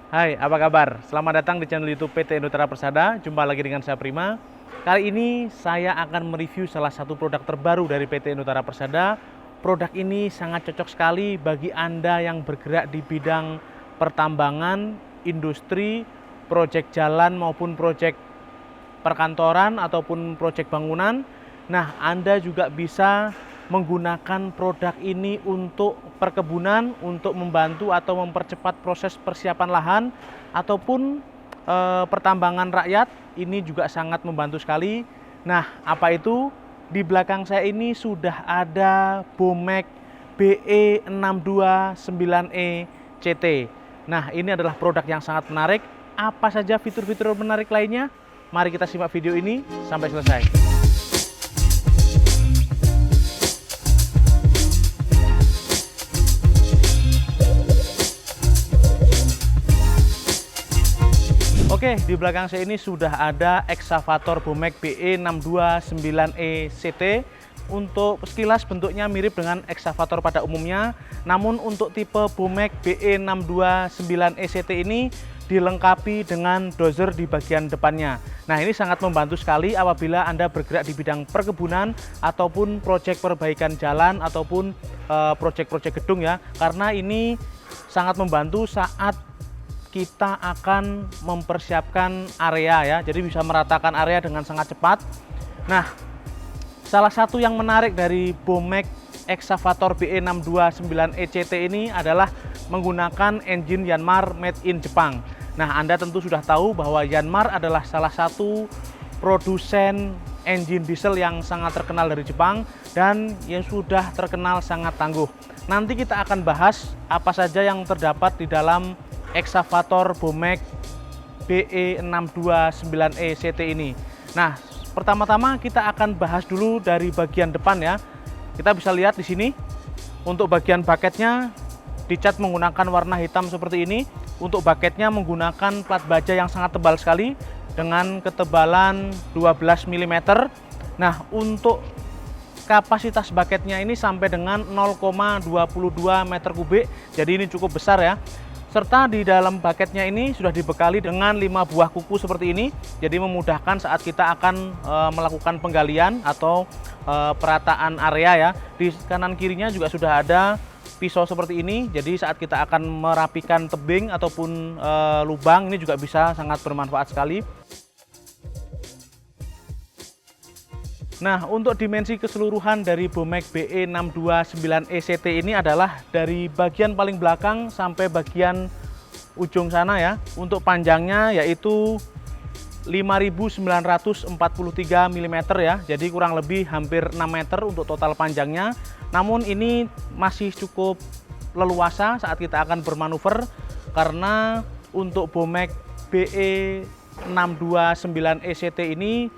Hai, apa kabar? Selamat datang di channel YouTube PT Indoterra Persada. Jumpa lagi dengan saya Prima. Kali ini saya akan mereview salah satu produk terbaru dari PT Indoterra Persada. Produk ini sangat cocok sekali bagi Anda yang bergerak di bidang pertambangan, industri, proyek jalan maupun proyek perkantoran ataupun proyek bangunan. Nah, Anda juga bisa menggunakan produk ini untuk perkebunan, untuk membantu atau mempercepat proses persiapan lahan ataupun pertambangan rakyat. Ini juga sangat membantu sekali. Nah, apa itu? Di belakang saya ini sudah ada Bomek BE629E CT. Nah, ini adalah produk yang sangat menarik. Apa saja fitur-fitur menarik lainnya? Mari kita simak video ini sampai selesai. Oke, di belakang saya ini sudah ada eksavator Bomek BE629E CT. Untuk sekilas bentuknya mirip dengan eksavator pada umumnya, namun untuk tipe Bomek BE629E CT ini dilengkapi dengan dozer di bagian depannya. Nah, ini sangat membantu sekali apabila Anda bergerak di bidang perkebunan ataupun proyek perbaikan jalan ataupun proyek-proyek gedung ya, karena ini sangat membantu saat kita akan mempersiapkan area ya, jadi bisa meratakan area dengan sangat cepat. Nah, salah satu yang menarik dari Bomek Excavator BE629E CT ini adalah menggunakan engine Yanmar made in Jepang. Nah, Anda tentu sudah tahu bahwa Yanmar adalah salah satu produsen engine diesel yang sangat terkenal dari Jepang dan yang sudah terkenal sangat tangguh. Nanti kita akan bahas apa saja yang terdapat di dalam eksavator Bomek BE629E CT ini. Nah, pertama-tama kita akan bahas dulu dari bagian depan ya. Kita bisa lihat di sini untuk bagian baketnya dicat menggunakan warna hitam seperti ini. Untuk baketnya menggunakan plat baja yang sangat tebal sekali dengan ketebalan 12 mm. Nah, untuk kapasitas baketnya ini sampai dengan 0,22 meter kubik. Jadi ini cukup besar ya. Serta di dalam baketnya ini sudah dibekali dengan 5 buah kuku seperti ini. Jadi memudahkan saat kita akan melakukan penggalian atau perataan area ya. Di kanan kirinya juga sudah ada pisau seperti ini. Jadi saat kita akan merapikan tebing ataupun lubang, ini juga bisa sangat bermanfaat sekali. Nah, untuk dimensi keseluruhan dari Bomek BE629E CT ini adalah dari bagian paling belakang sampai bagian ujung sana ya. Untuk panjangnya yaitu 5.943 mm ya. Jadi kurang lebih hampir 6 meter untuk total panjangnya. Namun ini masih cukup leluasa saat kita akan bermanuver karena untuk Bomek BE629E CT ini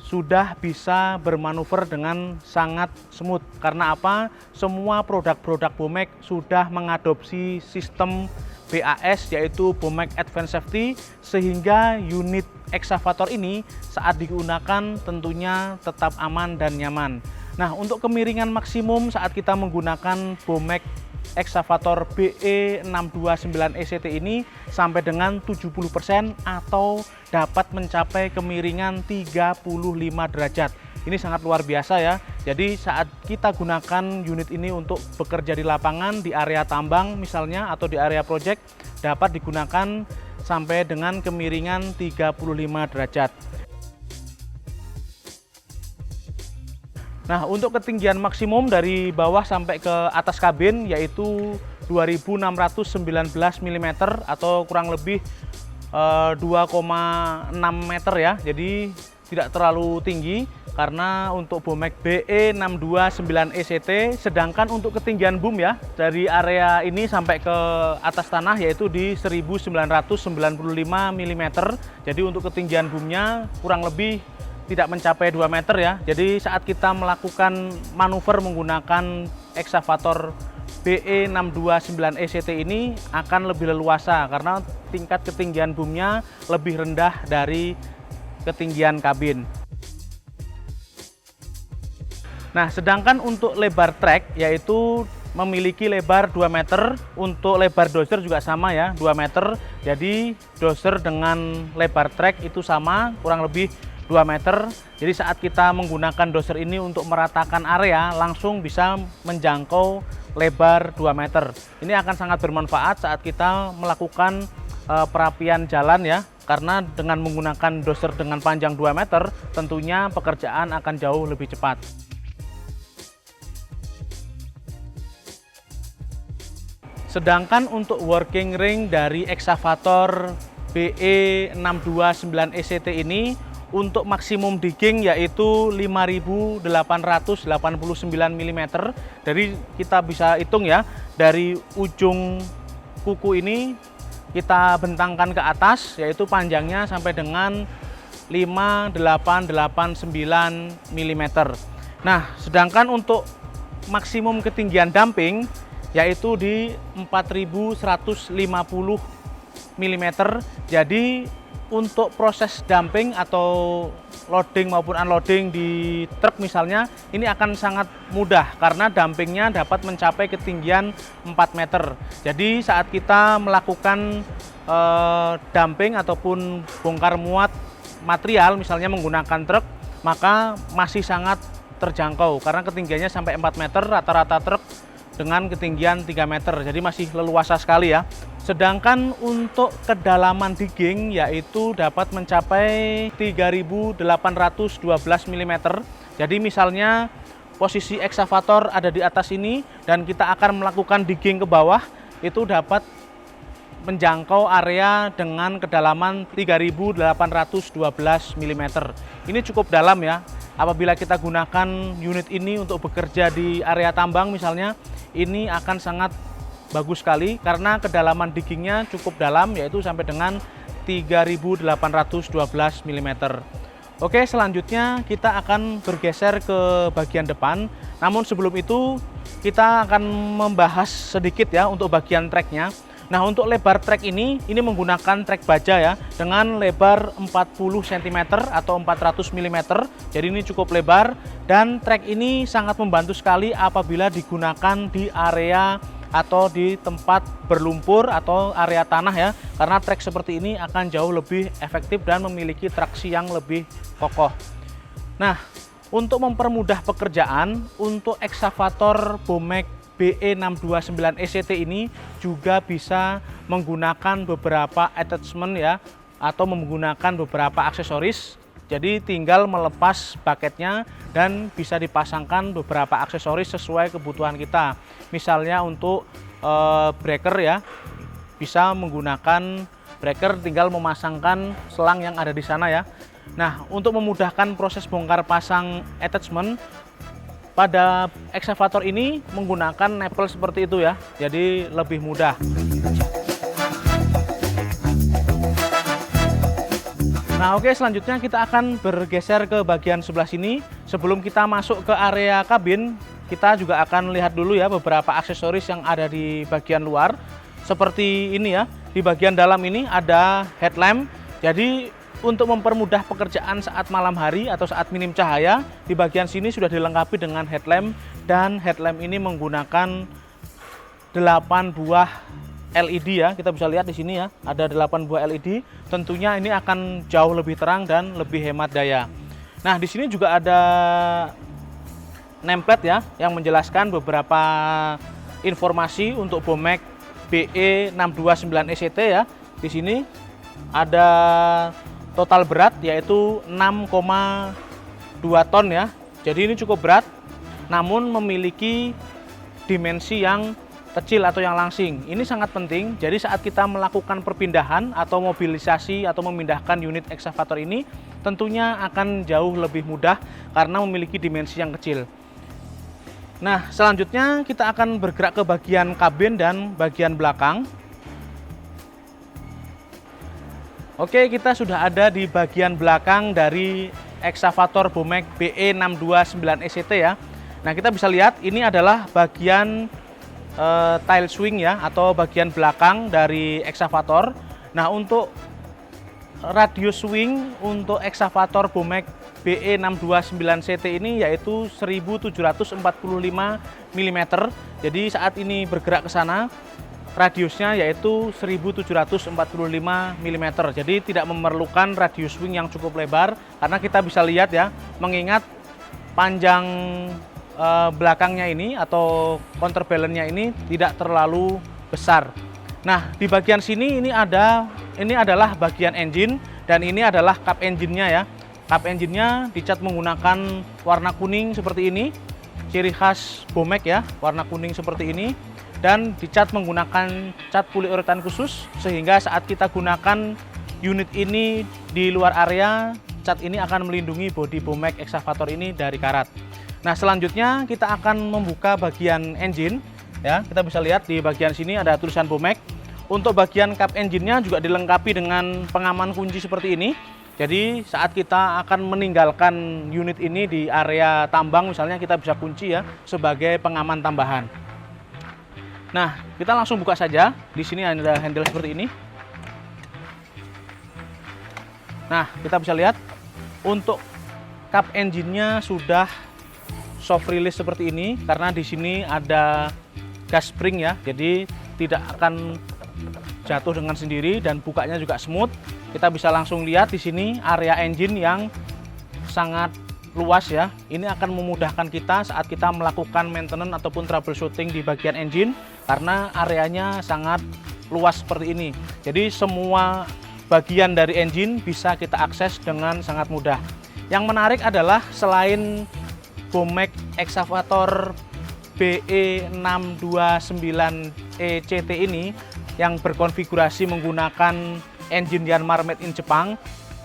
sudah bisa bermanuver dengan sangat smooth. Karena apa? Semua produk-produk Bomek sudah mengadopsi sistem BAS yaitu Bomek Advanced Safety, sehingga unit eksavator ini saat digunakan tentunya tetap aman dan nyaman. Nah, untuk kemiringan maksimum saat kita menggunakan Bomek eksavator BE629E CT ini sampai dengan 70% atau dapat mencapai kemiringan 35 derajat. Ini sangat luar biasa ya. Jadi saat kita gunakan unit ini untuk bekerja di lapangan, di area tambang misalnya atau di area proyek, dapat digunakan sampai dengan kemiringan 35 derajat. Nah, untuk ketinggian maksimum dari bawah sampai ke atas kabin yaitu 2.619 mm atau kurang lebih 2,6 meter ya. Jadi tidak terlalu tinggi karena untuk Bomek BE629E CT. Sedangkan untuk ketinggian boom ya dari area ini sampai ke atas tanah yaitu di 1.995 mm. Jadi untuk ketinggian boomnya kurang lebih tidak mencapai 2 meter ya. Jadi saat kita melakukan manuver menggunakan eksavator BE629E CT ini akan lebih leluasa karena tingkat ketinggian boomnya lebih rendah dari ketinggian kabin. Nah, sedangkan untuk lebar trek yaitu memiliki lebar 2 meter, untuk lebar dozer juga sama ya, 2 meter. Jadi dozer dengan lebar trek itu sama, kurang lebih 2 meter. Jadi saat kita menggunakan dozer ini untuk meratakan area, langsung bisa menjangkau lebar 2 meter. Ini akan sangat bermanfaat saat kita melakukan perapian jalan ya, karena dengan menggunakan dozer dengan panjang 2 meter, tentunya pekerjaan akan jauh lebih cepat. Sedangkan untuk working ring dari ekskavator BE629 ECT ini untuk maksimum digging yaitu 5.889 mm. Jadi kita bisa hitung ya, dari ujung kuku ini kita bentangkan ke atas, yaitu panjangnya sampai dengan 5.889 mm. Nah, sedangkan untuk maksimum ketinggian dumping yaitu di 4.150 mm. Jadi untuk proses dumping atau loading maupun unloading di truk misalnya, ini akan sangat mudah karena dumpingnya dapat mencapai ketinggian 4 meter. Jadi saat kita melakukan dumping ataupun bongkar muat material misalnya menggunakan truk, maka masih sangat terjangkau karena ketinggiannya sampai 4 meter, rata-rata truk dengan ketinggian 3 meter, jadi masih leluasa sekali ya. Sedangkan untuk kedalaman digging yaitu dapat mencapai 3.812 mm. Jadi misalnya posisi ekskavator ada di atas ini dan kita akan melakukan digging ke bawah, itu dapat menjangkau area dengan kedalaman 3.812 mm. Ini cukup dalam ya. Apabila kita gunakan unit ini untuk bekerja di area tambang misalnya, ini akan sangat bagus sekali karena kedalaman diggingnya cukup dalam, yaitu sampai dengan 3.812 mm. Oke, selanjutnya kita akan bergeser ke bagian depan. Namun sebelum itu kita akan membahas sedikit ya untuk bagian treknya. Nah, untuk lebar trek ini menggunakan trek baja ya, dengan lebar 40 cm atau 400 mm. Jadi ini cukup lebar dan trek ini sangat membantu sekali apabila digunakan di area atau di tempat berlumpur atau area tanah ya, karena trek seperti ini akan jauh lebih efektif dan memiliki traksi yang lebih kokoh. Nah, untuk mempermudah pekerjaan, untuk ekskavator Bomek BE629 ECT ini juga bisa menggunakan beberapa attachment ya, atau menggunakan beberapa aksesoris. Jadi tinggal melepas baketnya dan bisa dipasangkan beberapa aksesoris sesuai kebutuhan kita. Misalnya untuk breaker ya, bisa menggunakan breaker, tinggal memasangkan selang yang ada di sana ya. Nah, untuk memudahkan proses bongkar pasang attachment, pada ekskavator ini menggunakan nepel seperti itu ya, jadi lebih mudah. Nah oke, selanjutnya kita akan bergeser ke bagian sebelah sini. Sebelum kita masuk ke area kabin, kita juga akan lihat dulu ya beberapa aksesoris yang ada di bagian luar. Seperti ini ya, di bagian dalam ini ada headlamp. Jadi untuk mempermudah pekerjaan saat malam hari atau saat minim cahaya, di bagian sini sudah dilengkapi dengan headlamp, dan headlamp ini menggunakan 8 buah LED ya. Kita bisa lihat di sini ya, ada 8 buah LED. Tentunya ini akan jauh lebih terang dan lebih hemat daya. Nah, di sini juga ada nameplate ya yang menjelaskan beberapa informasi untuk Bomek BE629 ECT ya. Di sini ada total berat yaitu 6,2 ton ya. Jadi ini cukup berat, namun memiliki dimensi yang kecil atau yang langsing. Ini sangat penting. Jadi saat kita melakukan perpindahan atau mobilisasi atau memindahkan unit ekskavator ini, tentunya akan jauh lebih mudah karena memiliki dimensi yang kecil. Nah, selanjutnya kita akan bergerak ke bagian kabin dan bagian belakang. Oke, kita sudah ada di bagian belakang dari ekskavator Bomek BE629 ECT ya. Nah, kita bisa lihat ini adalah bagian tail swing ya, atau bagian belakang dari ekskavator. Nah, untuk radius swing untuk ekskavator Bomek BE629CT ini yaitu 1745 mm. Jadi saat ini bergerak ke sana, radiusnya yaitu 1745 mm. Jadi tidak memerlukan radius wing yang cukup lebar, karena kita bisa lihat ya, mengingat panjang belakangnya ini atau counterbalance-nya ini tidak terlalu besar. Nah, di bagian sini ini adalah bagian engine, dan ini adalah kap engine-nya ya. Kap engine-nya dicat menggunakan warna kuning seperti ini, ciri khas Bomek ya, warna kuning seperti ini, dan dicat menggunakan cat poliuretan khusus, sehingga saat kita gunakan unit ini di luar area, cat ini akan melindungi bodi Bomek Excavator ini dari karat. Nah, selanjutnya kita akan membuka bagian engine ya. Kita bisa lihat di bagian sini ada tulisan Bomek. Untuk bagian kap engine-nya juga dilengkapi dengan pengaman kunci seperti ini. Jadi saat kita akan meninggalkan unit ini di area tambang misalnya, kita bisa kunci ya sebagai pengaman tambahan. Nah, kita langsung buka saja. Di sini ada handle seperti ini. Nah, kita bisa lihat untuk kap engine-nya sudah soft release seperti ini, karena di sini ada gas spring ya, jadi tidak akan jatuh dengan sendiri dan bukanya juga smooth. Kita bisa langsung lihat di sini area engine yang sangat luas ya. Ini akan memudahkan kita saat kita melakukan maintenance ataupun troubleshooting di bagian engine, karena areanya sangat luas seperti ini. Jadi semua bagian dari engine bisa kita akses dengan sangat mudah. Yang menarik adalah selain Bomek Excavator BE629ECT ini yang berkonfigurasi menggunakan engine Yanmar made in Jepang,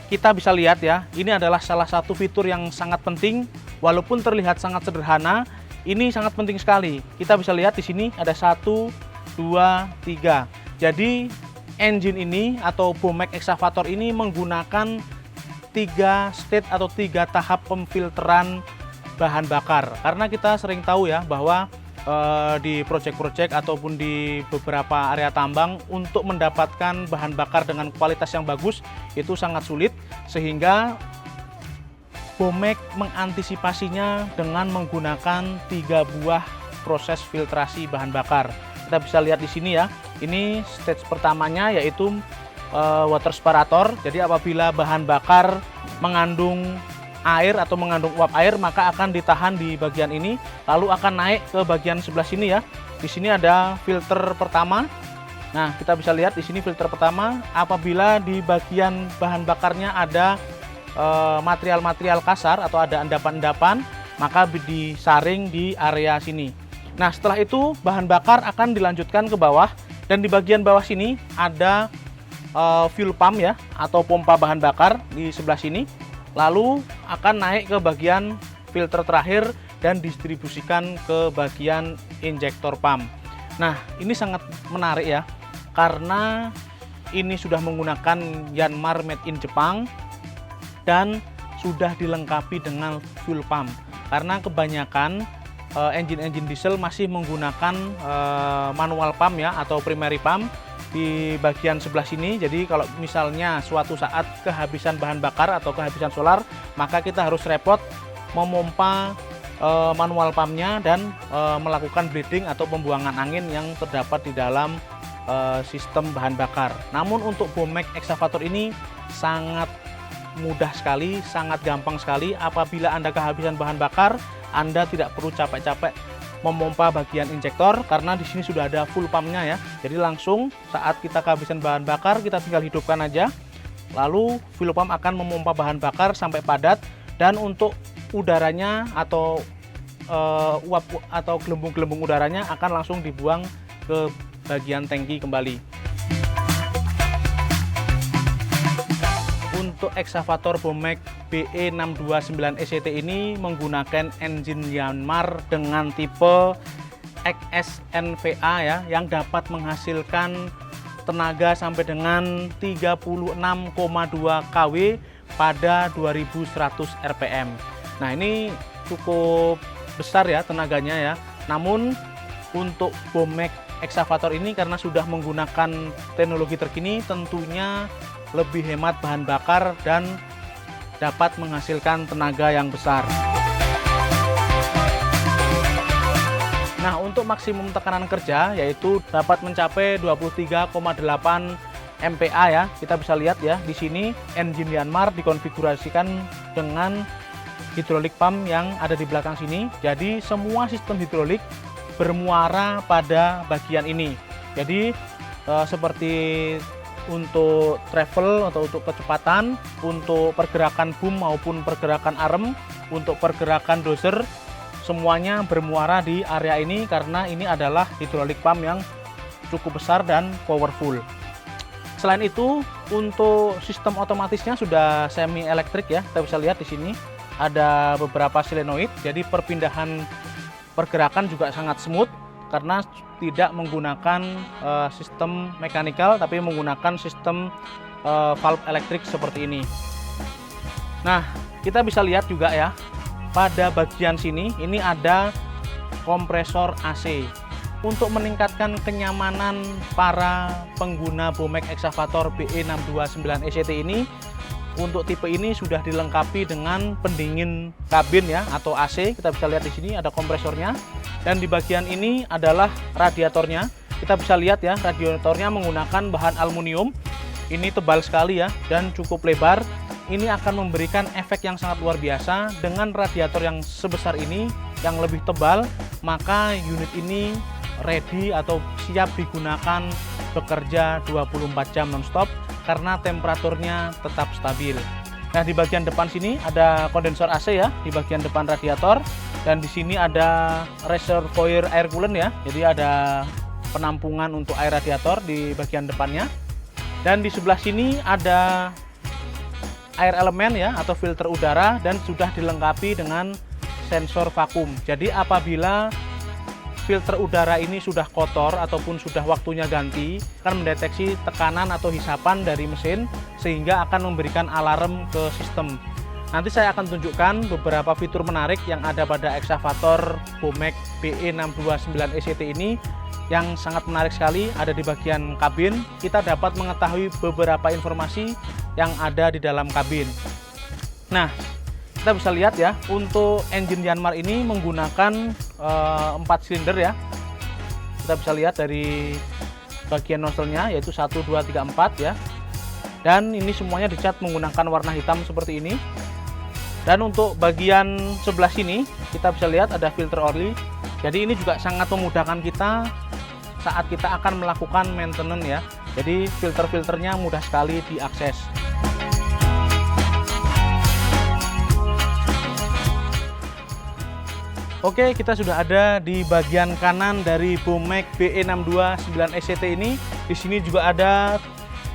kita bisa lihat ya, ini adalah salah satu fitur yang sangat penting. Walaupun terlihat sangat sederhana, ini sangat penting sekali. Kita bisa lihat di sini ada 1, 2, 3. Jadi engine ini atau Bomek Excavator ini menggunakan 3 stage atau 3 tahap pemfilteran bahan bakar. Karena kita sering tahu ya bahwa di proyek-proyek ataupun di beberapa area tambang, untuk mendapatkan bahan bakar dengan kualitas yang bagus itu sangat sulit, sehingga Bomek mengantisipasinya dengan menggunakan 3 buah proses filtrasi bahan bakar. Kita bisa lihat di sini ya. Ini stage pertamanya yaitu water separator. Jadi apabila bahan bakar mengandung air atau mengandung uap air, maka akan ditahan di bagian ini, lalu akan naik ke bagian sebelah sini ya. Di sini ada filter pertama. Nah, kita bisa lihat di sini filter pertama. Apabila di bagian bahan bakarnya ada material-material kasar atau ada endapan-endapan, maka disaring di area sini. Nah, setelah itu bahan bakar akan dilanjutkan ke bawah, dan di bagian bawah sini ada fuel pump ya, atau pompa bahan bakar di sebelah sini. Lalu akan naik ke bagian filter terakhir dan distribusikan ke bagian injektor pump. Nah, ini sangat menarik ya, karena ini sudah menggunakan Yanmar made in Jepang dan sudah dilengkapi dengan fuel pump. Karena kebanyakan engine-engine diesel masih menggunakan manual pump ya, atau primary pump di bagian sebelah sini. Jadi kalau misalnya suatu saat kehabisan bahan bakar atau kehabisan solar, maka kita harus repot memompa manual pumpnya dan melakukan bleeding atau pembuangan angin yang terdapat di dalam sistem bahan bakar. Namun untuk Bomek Excavator ini sangat mudah sekali, sangat gampang sekali. Apabila Anda kehabisan bahan bakar, Anda tidak perlu capek-capek memompa bagian injektor, karena di sini sudah ada full pumpnya ya. Jadi langsung saat kita kehabisan bahan bakar, kita tinggal hidupkan aja, lalu fuel pump akan memompa bahan bakar sampai padat, dan untuk udaranya atau uap atau gelembung-gelembung udaranya akan langsung dibuang ke bagian tangki kembali. Untuk Excavator Bomek BE629ECT ini menggunakan engine Yanmar dengan tipe XSNVA ya, yang dapat menghasilkan tenaga sampai dengan 36,2 kW pada 2100 rpm. Nah, ini cukup besar ya tenaganya ya. Namun untuk Bomek Excavator ini karena sudah menggunakan teknologi terkini, tentunya lebih hemat bahan bakar dan dapat menghasilkan tenaga yang besar. Nah, untuk maksimum tekanan kerja yaitu dapat mencapai 23,8 MPa ya. Kita bisa lihat ya di sini engine Yanmar dikonfigurasikan dengan hidrolik pump yang ada di belakang sini. Jadi semua sistem hidrolik bermuara pada bagian ini. Jadi seperti untuk travel atau untuk kecepatan, untuk pergerakan boom maupun pergerakan arm, untuk pergerakan dozer, semuanya bermuara di area ini karena ini adalah hidrolik pump yang cukup besar dan powerful. Selain itu, untuk sistem otomatisnya sudah semi elektrik ya. Kita bisa lihat di sini ada beberapa solenoid, jadi perpindahan pergerakan juga sangat smooth karena tidak menggunakan sistem mechanical tapi menggunakan sistem valve elektrik seperti ini. Nah, kita bisa lihat juga ya pada bagian sini ini ada kompresor AC untuk meningkatkan kenyamanan para pengguna Bomek Excavator BE629ECT ini. Untuk tipe ini sudah dilengkapi dengan pendingin kabin ya atau AC. Kita bisa lihat di sini ada kompresornya dan di bagian ini adalah radiatornya. Kita bisa lihat ya radiatornya menggunakan bahan aluminium. Ini tebal sekali ya dan cukup lebar. Ini akan memberikan efek yang sangat luar biasa. Dengan radiator yang sebesar ini, yang lebih tebal, maka unit ini ready atau siap digunakan bekerja 24 jam non-stop karena temperaturnya tetap stabil. Nah, di bagian depan sini ada kondensor AC ya, di bagian depan radiator, dan di sini ada reservoir air coolant ya. Jadi ada penampungan untuk air radiator di bagian depannya. Dan di sebelah sini ada air elemen ya atau filter udara dan sudah dilengkapi dengan sensor vakum. Jadi apabila filter udara ini sudah kotor ataupun sudah waktunya ganti, akan mendeteksi tekanan atau hisapan dari mesin sehingga akan memberikan alarm ke sistem. Nanti saya akan tunjukkan beberapa fitur menarik yang ada pada Excavator Bomek BE629ECT ini yang sangat menarik sekali. Ada di bagian kabin, kita dapat mengetahui beberapa informasi yang ada di dalam kabin. Nah, kita bisa lihat ya, untuk engine Yanmar ini menggunakan 4 silinder ya. Kita bisa lihat dari bagian nozzle-nya yaitu 1, 2, 3, 4 ya. Dan ini semuanya dicat menggunakan warna hitam seperti ini. Dan untuk bagian sebelah sini kita bisa lihat ada filter oli. Jadi ini juga sangat memudahkan kita saat kita akan melakukan maintenance ya. Jadi filter-filternya mudah sekali diakses. Oke, kita sudah ada di bagian kanan dari Bomek BE629ECT ini. Di sini juga ada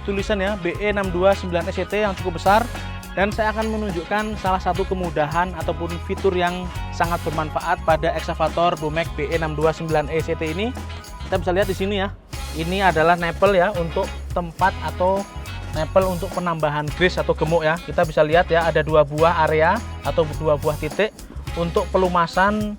tulisan ya BE629ECT yang cukup besar. Dan saya akan menunjukkan salah satu kemudahan ataupun fitur yang sangat bermanfaat pada Excavator Bomek BE629ECT ini. Kita bisa lihat di sini ya. Ini adalah nipple ya untuk tempat atau nipple untuk penambahan grease atau gemuk ya. Kita bisa lihat ya ada 2 buah area atau 2 buah titik untuk pelumasan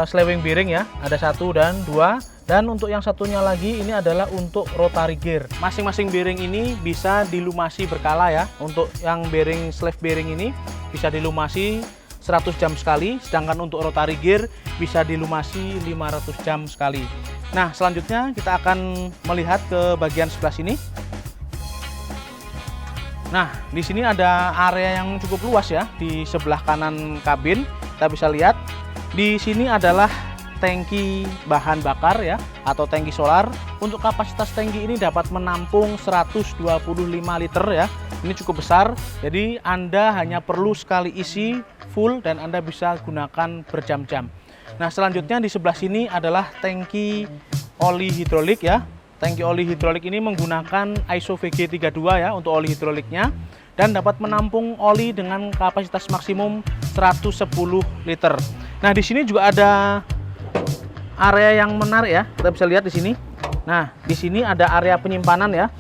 slewing bearing ya. Ada 1 dan 2. Dan untuk yang satunya lagi ini adalah untuk rotary gear. Masing-masing bearing ini bisa dilumasi berkala ya. Untuk yang bearing slave bearing ini bisa dilumasi 100 jam sekali, sedangkan untuk rotary gear bisa dilumasi 500 jam sekali. Nah, selanjutnya kita akan melihat ke bagian sebelah sini. Nah, di sini ada area yang cukup luas ya di sebelah kanan kabin. Kita bisa lihat di sini adalah tangki bahan bakar ya atau tangki solar. Untuk kapasitas tangki ini dapat menampung 125 liter ya. Ini cukup besar. Jadi Anda hanya perlu sekali isi full dan Anda bisa gunakan berjam-jam. Nah, selanjutnya di sebelah sini adalah tangki oli hidrolik ya. Tangki oli hidrolik ini menggunakan ISO VG32 ya untuk oli hidroliknya dan dapat menampung oli dengan kapasitas maksimum 110 liter. Nah, di sini juga ada area yang menarik ya. Kita bisa lihat di sini. Nah, di sini ada area penyimpanan ya.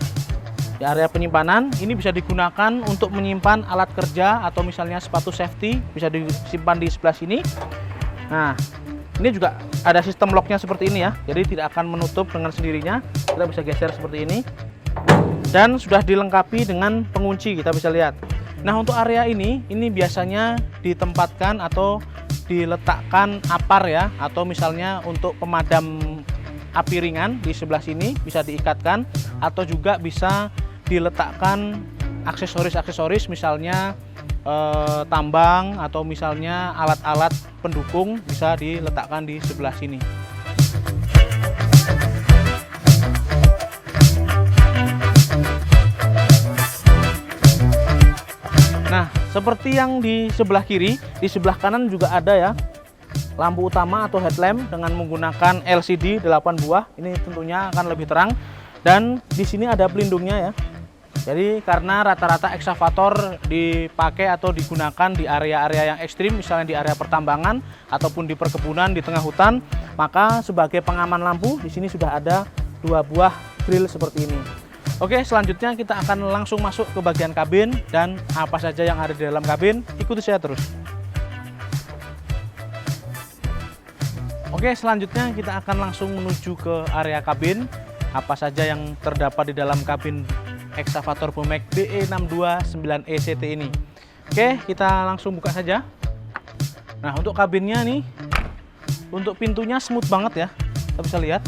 Di area penyimpanan ini bisa digunakan untuk menyimpan alat kerja atau misalnya sepatu safety bisa disimpan di sebelah sini. Nah, ini juga ada sistem locknya seperti ini ya. Jadi tidak akan menutup dengan sendirinya. Kita bisa geser seperti ini. Dan sudah dilengkapi dengan pengunci, kita bisa lihat. Nah, untuk area ini biasanya ditempatkan atau diletakkan apar ya, atau misalnya untuk pemadam api ringan di sebelah sini bisa diikatkan, atau juga bisa diletakkan aksesoris-aksesoris misalnya tambang atau misalnya alat-alat pendukung bisa diletakkan di sebelah sini. Nah, seperti yang di sebelah kiri, di sebelah kanan juga ada ya lampu utama atau headlamp dengan menggunakan LCD 8 buah. Ini tentunya akan lebih terang, dan di sini ada pelindungnya ya. Jadi karena rata-rata eksavator dipakai atau digunakan di area-area yang ekstrim, misalnya di area pertambangan ataupun di perkebunan di tengah hutan, maka sebagai pengaman lampu di sini sudah ada 2 buah grill seperti ini. Oke, selanjutnya kita akan langsung masuk ke bagian kabin dan apa saja yang ada di dalam kabin. Ikuti saya terus. Oke, selanjutnya kita akan langsung menuju ke area kabin. Apa saja yang terdapat di dalam kabin eksavator Bomek BE629ECT ini. Oke, kita langsung buka saja. Nah, untuk kabinnya nih, untuk pintunya smooth banget ya. Kita bisa lihat.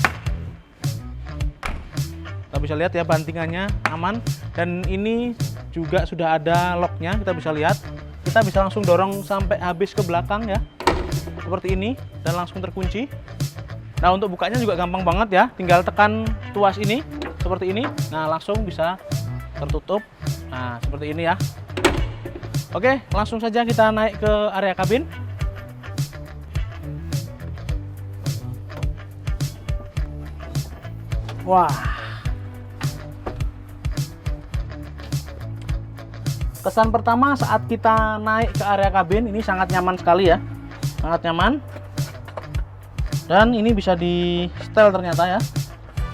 Kita bisa lihat ya, bantingannya aman. Dan ini juga sudah ada locknya, kita bisa lihat. Kita bisa langsung dorong sampai habis ke belakang ya. Seperti ini, dan langsung terkunci. Nah, untuk bukanya juga gampang banget ya. Tinggal tekan tuas ini, seperti ini. Nah, langsung bisa tertutup. Nah, seperti ini ya. Oke, langsung saja kita naik ke area kabin. Wah, kesan pertama saat kita naik ke area kabin ini sangat nyaman sekali ya, sangat nyaman. Dan ini bisa di setel ternyata ya.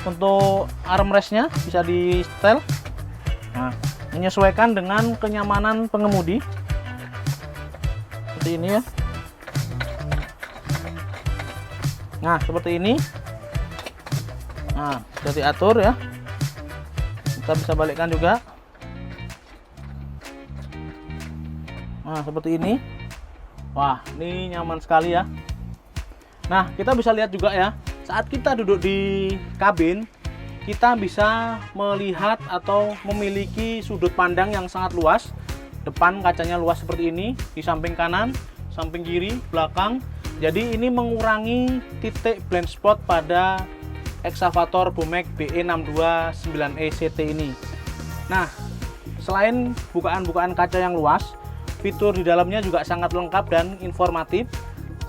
Untuk armrestnya bisa di setel. Nah, menyesuaikan dengan kenyamanan pengemudi. Seperti ini ya. Nah, seperti ini. Nah, sudah diatur ya. Kita bisa balikkan juga. Nah, seperti ini. Wah, ini nyaman sekali ya. Nah, kita bisa lihat juga ya, saat kita duduk di kabin, kita bisa melihat atau memiliki sudut pandang yang sangat luas. Depan kacanya luas seperti ini, di samping kanan, samping kiri, belakang. Jadi ini mengurangi titik blind spot pada eksavator Bomek BE629ECT ini. Nah, selain bukaan-bukaan kaca yang luas, fitur di dalamnya juga sangat lengkap dan informatif,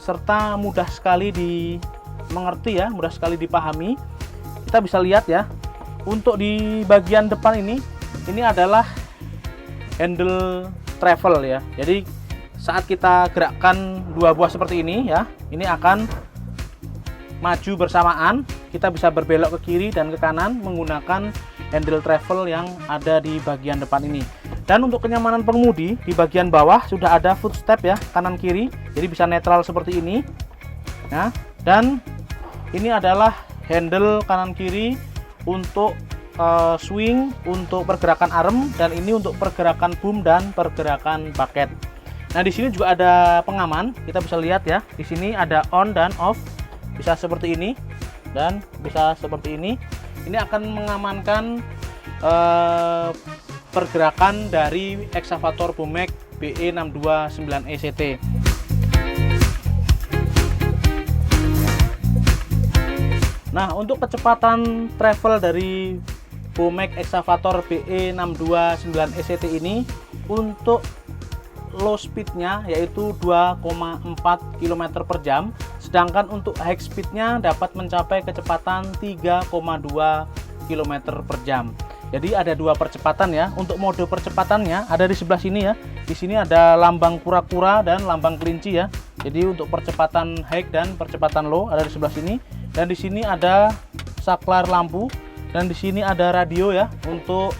serta mudah sekali dimengerti ya, mudah sekali dipahami. Kita bisa lihat ya, untuk di bagian depan ini adalah handle travel ya. Jadi saat kita gerakkan 2 buah seperti ini ya, ini akan maju bersamaan. Kita bisa berbelok ke kiri dan ke kanan menggunakan handle travel yang ada di bagian depan ini. Dan untuk kenyamanan pengemudi, di bagian bawah sudah ada footstep ya, kanan kiri. Jadi bisa netral seperti ini. Nah, dan ini adalah handle kanan kiri untuk swing, untuk pergerakan arm, dan ini untuk pergerakan boom dan pergerakan bucket. Nah, di sini juga ada pengaman. Kita bisa lihat ya, di sini ada on dan off. Bisa seperti ini dan bisa seperti ini. Ini akan mengamankan pergerakan dari eksavator Bomek BE629ECT. Nah, untuk kecepatan travel dari Bomek eksavator BE629ECT ini, untuk low speednya yaitu 2,4 km per jam, sedangkan untuk high speednya dapat mencapai kecepatan 3,2 km per jam. Jadi ada 2 percepatan ya. Untuk mode percepatannya ada di sebelah sini ya. Di sini ada lambang kura-kura dan lambang kelinci ya. Jadi untuk percepatan high dan percepatan low ada di sebelah sini. Dan di sini ada saklar lampu, dan di sini ada radio ya untuk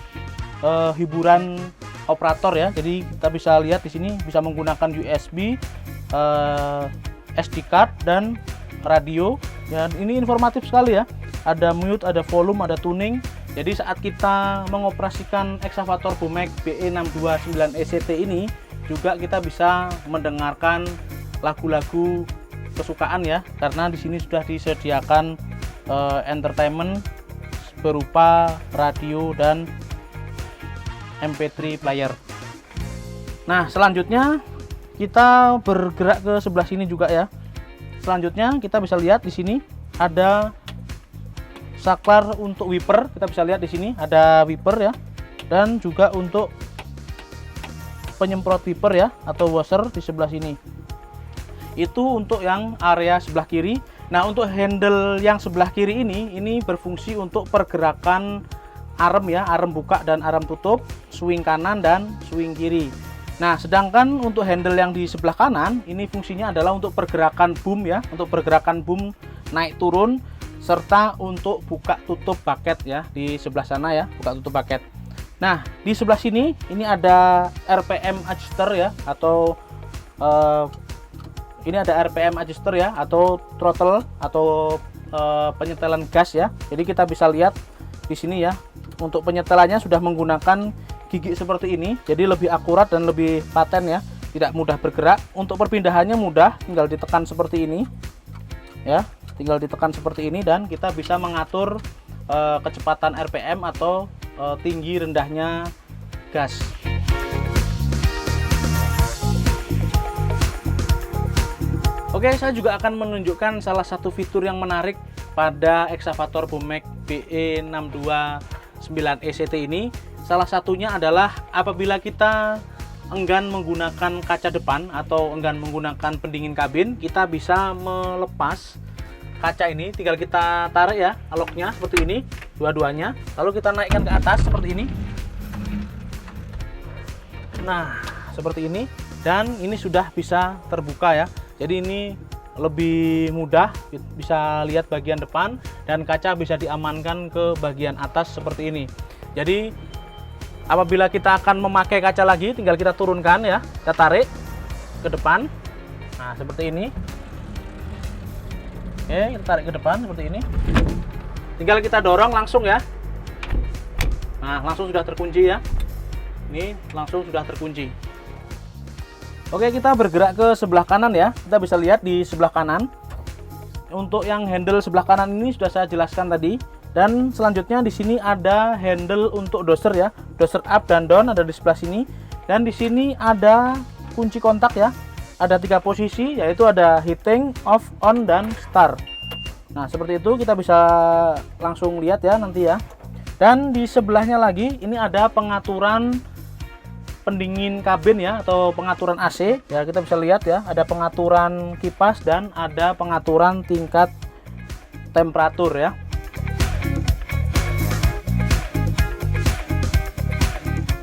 hiburan operator ya. Jadi kita bisa lihat di sini bisa menggunakan USB, SD card dan radio. Dan ini informatif sekali ya. Ada mute, ada volume, ada tuning. Jadi saat kita mengoperasikan eksavator Bomek BE629ECT ini juga kita bisa mendengarkan lagu-lagu kesukaan ya, karena di sini sudah disediakan entertainment berupa radio dan MP3 player. Nah, selanjutnya kita bergerak ke sebelah sini juga ya. Selanjutnya kita bisa lihat di sini ada saklar untuk wiper. Kita bisa lihat di sini ada wiper ya, dan juga untuk penyemprot wiper ya atau washer di sebelah sini. Itu untuk yang area sebelah kiri. Nah, untuk handle yang sebelah kiri ini berfungsi untuk pergerakan arem ya, arem buka dan arem tutup, swing kanan dan swing kiri. Nah, sedangkan untuk handle yang di sebelah kanan ini fungsinya adalah untuk pergerakan boom ya, untuk pergerakan boom naik turun serta untuk buka tutup bucket ya di sebelah sana ya, buka tutup bucket. Nah, di sebelah sini ini ada RPM adjuster ya, atau ini ada RPM adjuster ya, atau throttle atau penyetelan gas ya. Jadi kita bisa lihat di sini ya, untuk penyetelannya sudah menggunakan gigi seperti ini, jadi lebih akurat dan lebih paten ya, tidak mudah bergerak. Untuk perpindahannya mudah, tinggal ditekan seperti ini ya, tinggal ditekan seperti ini dan kita bisa mengatur kecepatan RPM atau tinggi rendahnya gas. Oke, saya juga akan menunjukkan salah satu fitur yang menarik pada eksavator Bomek BE629ECT ini. Salah satunya adalah apabila kita enggan menggunakan kaca depan atau enggan menggunakan pendingin kabin, kita bisa melepas kaca ini. Tinggal kita tarik ya aloknya seperti ini, dua-duanya, lalu kita naikkan ke atas seperti ini. Nah, seperti ini, dan ini sudah bisa terbuka ya. Jadi ini lebih mudah, bisa lihat bagian depan dan kaca bisa diamankan ke bagian atas seperti ini. Jadi apabila kita akan memakai kaca lagi, tinggal kita turunkan ya, kita tarik ke depan. Nah, seperti ini. Oke, kita tarik ke depan seperti ini. Tinggal kita dorong langsung ya. Nah, langsung sudah terkunci ya. Ini langsung sudah terkunci. Oke, kita bergerak ke sebelah kanan ya. Kita bisa lihat di sebelah kanan. Untuk yang handle sebelah kanan ini sudah saya jelaskan tadi. Dan selanjutnya di sini ada handle untuk doser ya, doser up dan down ada di sebelah sini. Dan di sini ada kunci kontak ya, ada 3 posisi, yaitu ada heating, off, on, dan start. Nah, seperti itu kita bisa langsung lihat ya nanti ya. Dan di sebelahnya lagi ini ada pengaturan pendingin kabin ya, atau pengaturan AC ya. Kita bisa lihat ya, ada pengaturan kipas dan ada pengaturan tingkat temperatur ya.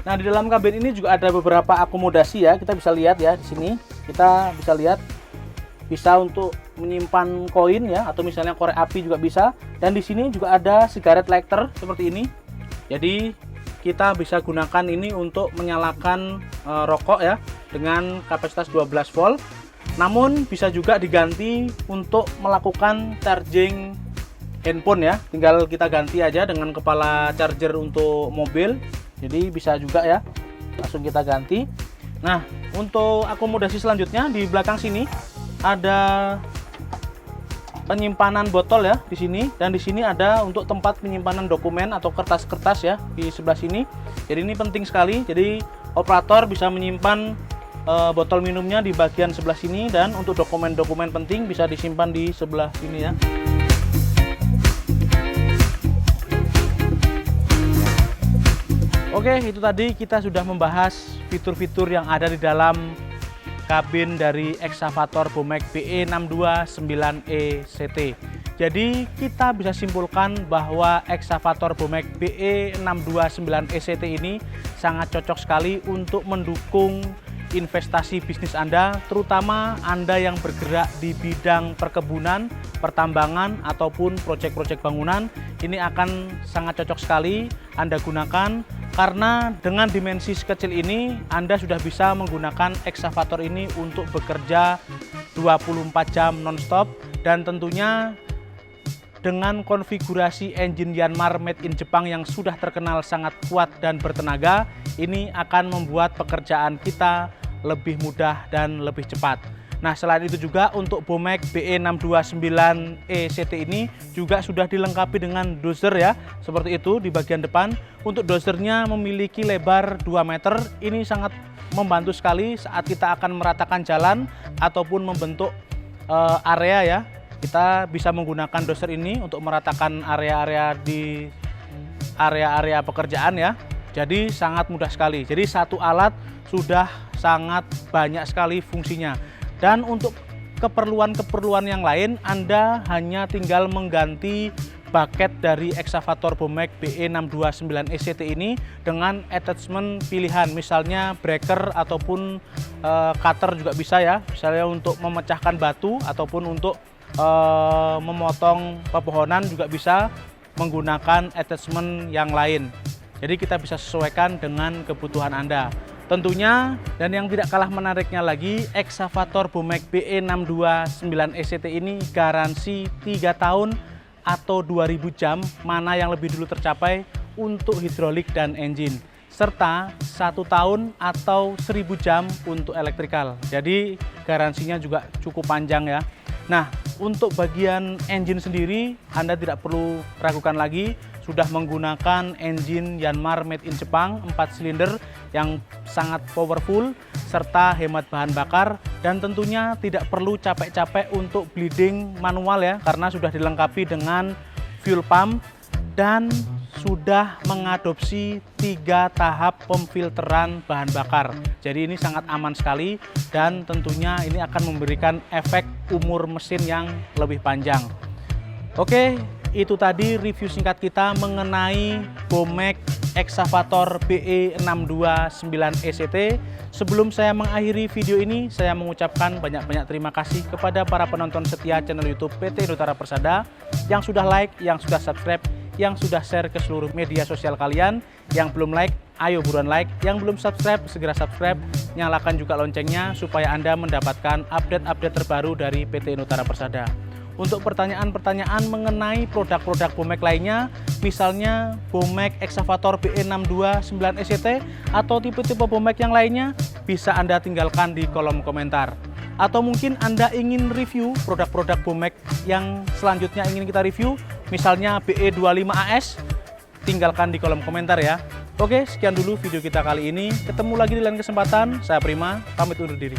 Nah, di dalam kabin ini juga ada beberapa akomodasi ya. Kita bisa lihat ya di sini. Kita bisa lihat bisa untuk menyimpan koin ya, atau misalnya korek api juga bisa. Dan di sini juga ada cigarette lighter seperti ini. Jadi kita bisa gunakan ini untuk menyalakan rokok ya dengan kapasitas 12 volt. Namun bisa juga diganti untuk melakukan charging handphone ya. Tinggal kita ganti aja dengan kepala charger untuk mobil. Jadi bisa juga ya, langsung kita ganti. Nah, untuk akomodasi selanjutnya di belakang sini ada penyimpanan botol ya di sini, dan di sini ada untuk tempat penyimpanan dokumen atau kertas-kertas ya di sebelah sini. Jadi ini penting sekali. Jadi operator bisa menyimpan botol minumnya di bagian sebelah sini, dan untuk dokumen-dokumen penting bisa disimpan di sebelah sini ya. Oke, itu tadi kita sudah membahas fitur-fitur yang ada di dalam kabin dari eksavator Bomek BE629ECT. Jadi kita bisa simpulkan bahwa eksavator Bomek BE629ECT ini sangat cocok sekali untuk mendukung investasi bisnis Anda, terutama Anda yang bergerak di bidang perkebunan, pertambangan, ataupun proyek-proyek bangunan. Ini akan sangat cocok sekali Anda gunakan, karena dengan dimensi sekecil ini Anda sudah bisa menggunakan eksavator ini untuk bekerja 24 jam non-stop, dan tentunya dengan konfigurasi engine Yanmar made in Jepang yang sudah terkenal sangat kuat dan bertenaga, ini akan membuat pekerjaan kita lebih mudah dan lebih cepat. Nah, selain itu juga untuk Bomek BE629E CT ini juga sudah dilengkapi dengan dozer ya, seperti itu di bagian depan. Untuk dozernya memiliki lebar 2 meter, ini sangat membantu sekali saat kita akan meratakan jalan ataupun membentuk area ya. Kita bisa menggunakan dozer ini untuk meratakan area-area di area-area pekerjaan ya. Jadi sangat mudah sekali. Jadi satu alat sudah sangat banyak sekali fungsinya. Dan untuk keperluan-keperluan yang lain, Anda hanya tinggal mengganti bucket dari eksavator Bomek BE629E CT ini dengan attachment pilihan, misalnya breaker ataupun cutter juga bisa ya, misalnya untuk memecahkan batu ataupun untuk memotong pepohonan juga bisa menggunakan attachment yang lain. Jadi kita bisa sesuaikan dengan kebutuhan Anda. Tentunya, dan yang tidak kalah menariknya lagi, eksavator Bomek BE629E CT ini garansi 3 tahun atau 2000 jam, mana yang lebih dulu tercapai untuk hidrolik dan engine, serta 1 tahun atau 1000 jam untuk elektrikal. Jadi garansinya juga cukup panjang ya. Nah, untuk bagian engine sendiri Anda tidak perlu ragukan lagi, sudah menggunakan engine Yanmar made in Jepang 4 silinder yang sangat powerful serta hemat bahan bakar, dan tentunya tidak perlu capek-capek untuk bleeding manual ya, karena sudah dilengkapi dengan fuel pump dan sudah mengadopsi 3 tahap pemfilteran bahan bakar. Jadi ini sangat aman sekali dan tentunya ini akan memberikan efek umur mesin yang lebih panjang. Oke, itu tadi review singkat kita mengenai Bomek eksavator BE629E CT. Sebelum saya mengakhiri video ini, saya mengucapkan banyak-banyak terima kasih kepada para penonton setia channel YouTube PT Nutara Persada yang sudah like, yang sudah subscribe, yang sudah share ke seluruh media sosial kalian. Yang belum like, ayo buruan like. Yang belum subscribe, segera subscribe. Nyalakan juga loncengnya supaya Anda mendapatkan update-update terbaru dari PT Nutara Persada. Untuk pertanyaan-pertanyaan mengenai produk-produk Bomek lainnya, misalnya Bomek eksavator BE629E CT atau tipe-tipe Bomek yang lainnya, bisa Anda tinggalkan di kolom komentar. Atau mungkin Anda ingin review produk-produk Bomek yang selanjutnya ingin kita review, misalnya BE25AS, tinggalkan di kolom komentar ya. Oke, sekian dulu video kita kali ini. Ketemu lagi di lain kesempatan. Saya Prima, pamit undur diri.